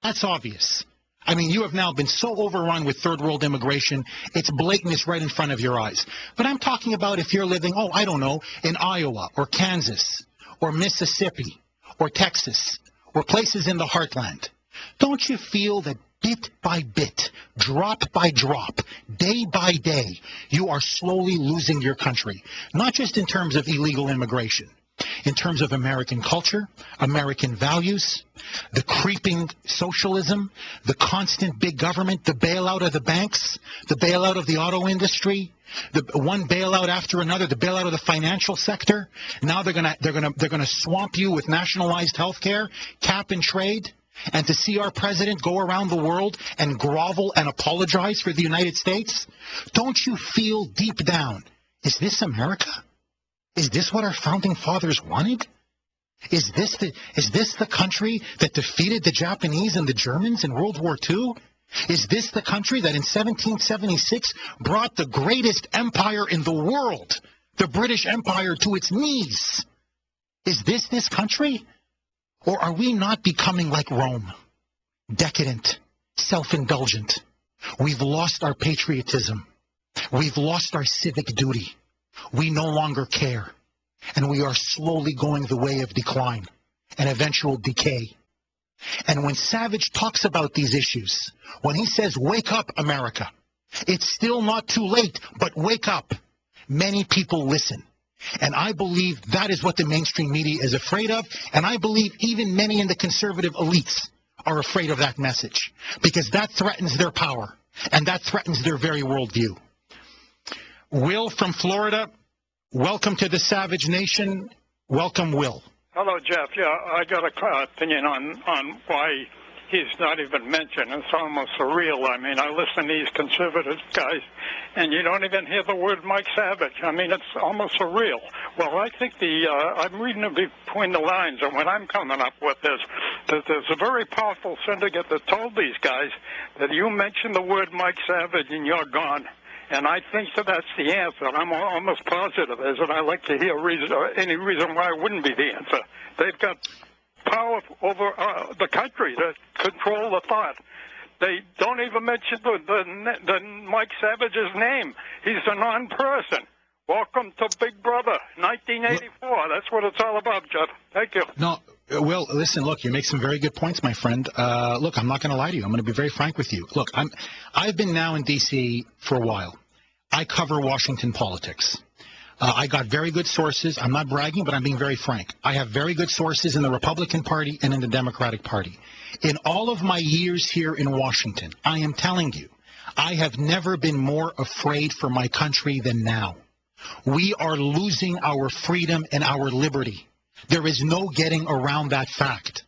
That's obvious. I mean, you have now been so overrun with third world immigration, it's blatant, it's right in front of your eyes. But I'm talking about if you're living, I don't know, in Iowa or Kansas or Mississippi or Texas or places in the heartland. Don't you feel that bit by bit, drop by drop, day by day, you are slowly losing your country? Not just in terms of illegal immigration, in terms of American culture, American values, the creeping socialism, the constant big government, the bailout of the banks, the bailout of the auto industry, the one bailout after another, the bailout of the financial sector. Now they're gonna swamp you with nationalized health care, cap and trade. And to see our president go around the world and grovel and apologize for the United States, don't you feel deep down, is this America? Is this what our founding fathers wanted? Is this the country that defeated the Japanese and the Germans in World War II? Is this the country that in 1776 brought the greatest empire in the world, the British Empire, to its knees? Is this country? Or are we not becoming like Rome, decadent, self-indulgent? We've lost our patriotism. We've lost our civic duty. We no longer care. And we are slowly going the way of decline and eventual decay. And when Savage talks about these issues, when he says, wake up, America, it's still not too late, but wake up, many people listen. And I believe that is what the mainstream media is afraid of. And I believe even many in the conservative elites are afraid of that message, because that threatens their power and that threatens their very worldview. Will from Florida, welcome to the Savage Nation. Welcome, Will. Hello, Jeff. Yeah, I got a opinion on why he's not even mentioned. It's almost surreal. I mean, I listen to these conservative guys, and you don't even hear the word Mike Savage. I mean, it's almost surreal. Well, I think I'm reading between the lines, and what I'm coming up with is that there's a very powerful syndicate that told these guys that you mention the word Mike Savage and you're gone. And I think that's the answer. I'm almost positive, and I'd like to hear any reason why it wouldn't be the answer. They've got power over the country to control the thought. They don't even mention the Mike Savage's name. He's a non-person. Welcome to Big Brother, 1984. That's what it's all about, Jeff. Thank you. No, Will, listen, look, you make some very good points, my friend. Look, I'm not going to lie to you. I'm going to be very frank with you. Look, I've been now in D.C. for a while. I cover Washington politics. I got very good sources. I'm not bragging, but I'm being very frank. I have very good sources in the Republican Party and in the Democratic Party. In all of my years here in Washington, I am telling you, I have never been more afraid for my country than now. We are losing our freedom and our liberty. There is no getting around that fact.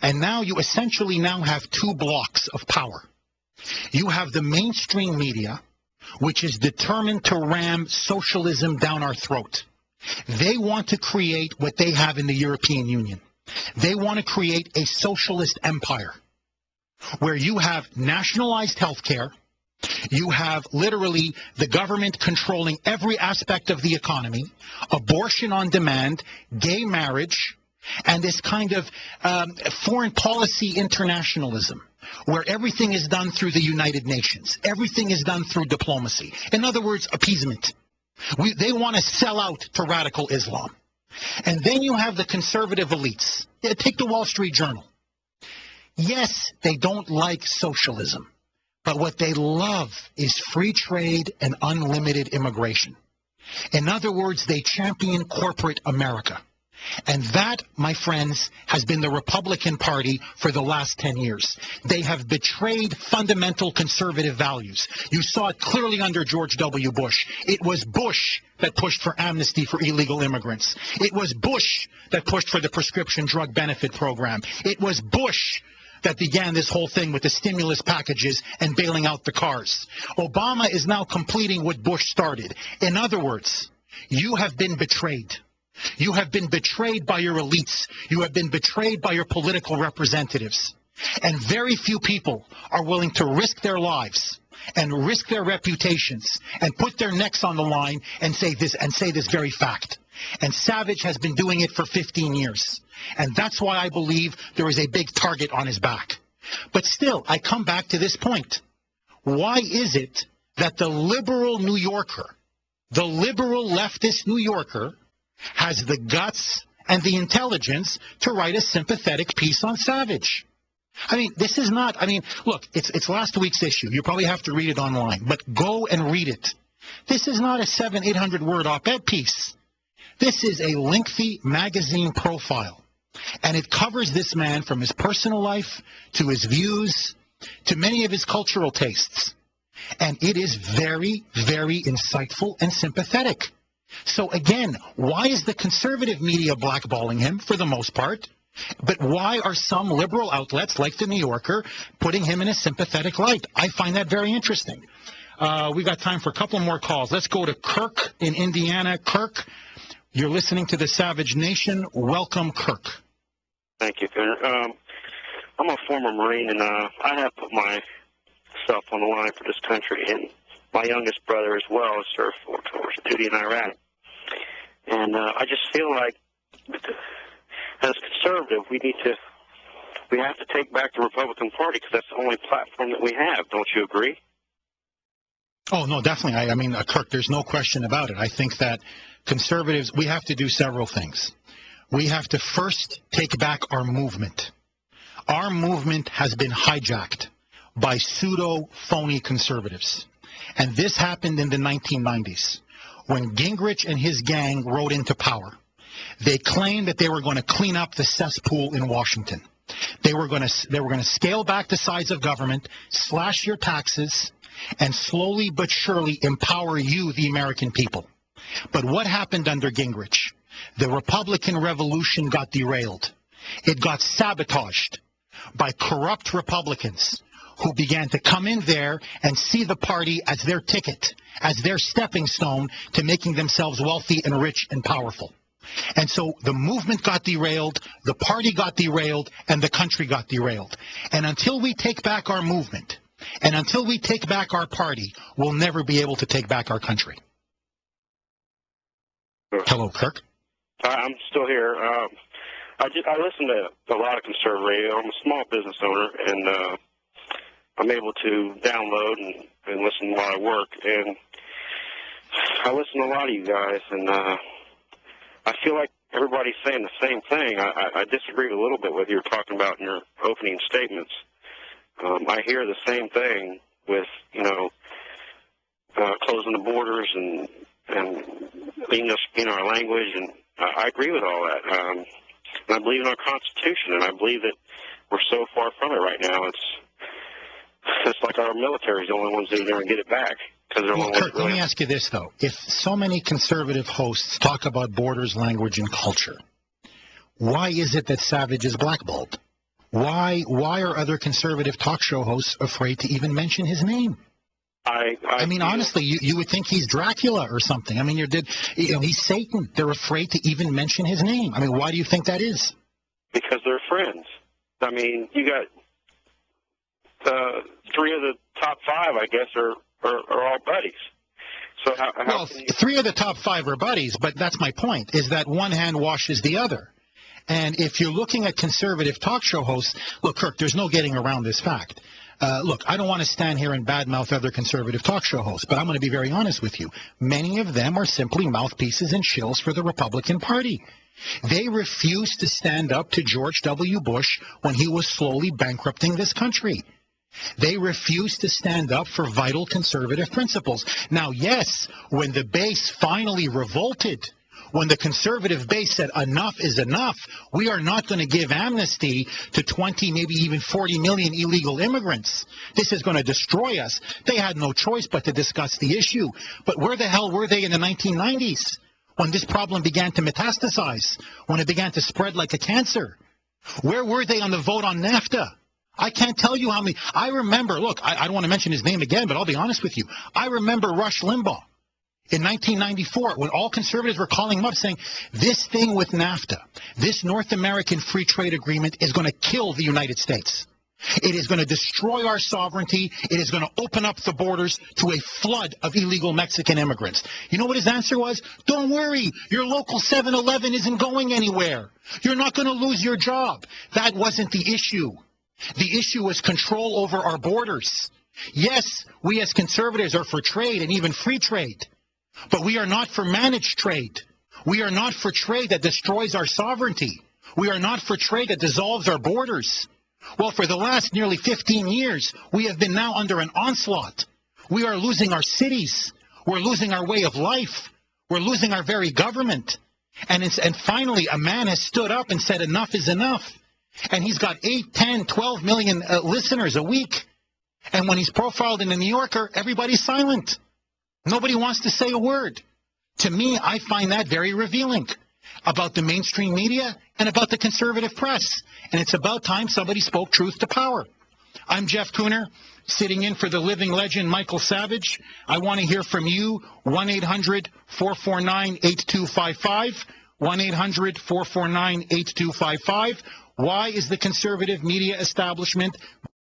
And now you essentially now have two blocks of power. You have the mainstream media, which is determined to ram socialism down our throat. They want to create what they have in the European Union. They want to create a socialist empire where you have nationalized health care, you have literally the government controlling every aspect of the economy, abortion on demand, gay marriage, and this kind of foreign policy internationalism, where everything is done through the United Nations. Everything is done through diplomacy. In other words, appeasement. They want to sell out to radical Islam. And then you have the conservative elites. Take the Wall Street Journal. Yes, they don't like socialism, but what they love is free trade and unlimited immigration. In other words, they champion corporate America. And that, my friends, has been the Republican Party for the last 10 years. They have betrayed fundamental conservative values. You saw it clearly under George W. Bush. It was Bush that pushed for amnesty for illegal immigrants. It was Bush that pushed for the prescription drug benefit program. It was Bush that began this whole thing with the stimulus packages and bailing out the cars. Obama is now completing what Bush started. In other words, you have been betrayed. You have been betrayed by your elites. You have been betrayed by your political representatives. And very few people are willing to risk their lives and risk their reputations and put their necks on the line and say this very fact. And Savage has been doing it for 15 years. And that's why I believe there is a big target on his back. But still, I come back to this point. Why is it that the liberal New Yorker, the liberal leftist New Yorker, has the guts and the intelligence to write a sympathetic piece on Savage? I mean, this is not, I mean, look, it's last week's issue. You probably have to read it online, but go and read it. This is not a 700-800 word op-ed piece. This is a lengthy magazine profile, and it covers this man from his personal life to his views to many of his cultural tastes. And it is very, very insightful and sympathetic. So again, why is the conservative media blackballing him for the most part? But why are some liberal outlets like the New Yorker putting him in a sympathetic light? I find that very interesting. We got time for a couple more calls. Let's go to Kirk in Indiana. Kirk, you're listening to the Savage Nation. Welcome, Kirk. Thank you, Kuhner. I'm a former Marine, and I have put myself on the line for this country, and my youngest brother as well has served for duty in Iraq. And I just feel like, as conservative, we have to take back the Republican Party because that's the only platform that we have. Don't you agree? Oh, no, definitely. I mean, Kirk, there's no question about it. I think that conservatives, we have to do several things. We have to first take back our movement. Our movement has been hijacked by pseudo-phony conservatives. And this happened in the 1990s when Gingrich and his gang rode into power. They claimed that they were going to clean up the cesspool in Washington. They were going to scale back the size of government, slash your taxes, and slowly but surely empower you, the American people. But what happened under Gingrich? The Republican Revolution got derailed. It got sabotaged by corrupt Republicans who began to come in there and see the party as their ticket, as their stepping stone to making themselves wealthy and rich and powerful. And so the movement got derailed, the party got derailed, and the country got derailed. And until we take back our movement, and until we take back our party, we'll never be able to take back our country. Hello, Kirk. I'm still here. I listen to a lot of conservative radio. I'm a small business owner, and I'm able to download and listen while I work. And I listen to a lot of you guys, and I feel like everybody's saying the same thing. I disagreed a little bit with you were talking about in your opening statements. I hear the same thing with, closing the borders and cleaning up, our language, and I agree with all that. And I believe in our Constitution, and I believe that we're so far from it right now. It's like our military is the only ones that never get it back. Well, Kirk, let me ask you this, though. If so many conservative hosts talk about borders, language, and culture, why is it that Savage is blackballed? Why are other conservative talk show hosts afraid to even mention his name? I mean, honestly, you would think he's Dracula or something. I mean, he's Satan. They're afraid to even mention his name. I mean, why do you think that is? Because they're friends. I mean, you got three of the top five, I guess, are all buddies. So how three of the top five are buddies, but that's my point, is that one hand washes the other. And if you're looking at conservative talk show hosts, look, Kirk, there's no getting around this fact. Look, I don't want to stand here and badmouth other conservative talk show hosts, but I'm going to be very honest with you. Many of them are simply mouthpieces and shills for the Republican Party. They refused to stand up to George W. Bush when he was slowly bankrupting this country. They refused to stand up for vital conservative principles. Now, yes, when the base finally revolted, when the conservative base said enough is enough, we are not going to give amnesty to 20, maybe even 40 million illegal immigrants. This is going to destroy us. They had no choice but to discuss the issue. But where the hell were they in the 1990s when this problem began to metastasize, when it began to spread like a cancer? Where were they on the vote on NAFTA? I can't tell you how many. I remember, look, I don't want to mention his name again, but I'll be honest with you. I remember Rush Limbaugh in 1994 when all conservatives were calling him up saying, this thing with NAFTA, this North American Free Trade Agreement is going to kill the United States. It is going to destroy our sovereignty. It is going to open up the borders to a flood of illegal Mexican immigrants. You know what his answer was? Don't worry. Your local 7-Eleven isn't going anywhere. You're not going to lose your job. That wasn't the issue. The issue was control over our borders. Yes, we as conservatives are for trade and even free trade, but we are not for managed trade. We are not for trade that destroys our sovereignty. We are not for trade that dissolves our borders. Well, for the last nearly 15 years, we have been now under an onslaught. We are losing our cities. We're losing our way of life. We're losing our very government. And finally, a man has stood up and said enough is enough. And he's got 8, 10, 12 million listeners a week. And when he's profiled in the New Yorker, everybody's silent. Nobody wants to say a word. To me, I find that very revealing about the mainstream media and about the conservative press. And it's about time somebody spoke truth to power. I'm Jeff Kuhner, sitting in for the living legend Michael Savage. I want to hear from you, 1-800-449-8255, 1-800-449-8255. Why is the conservative media establishment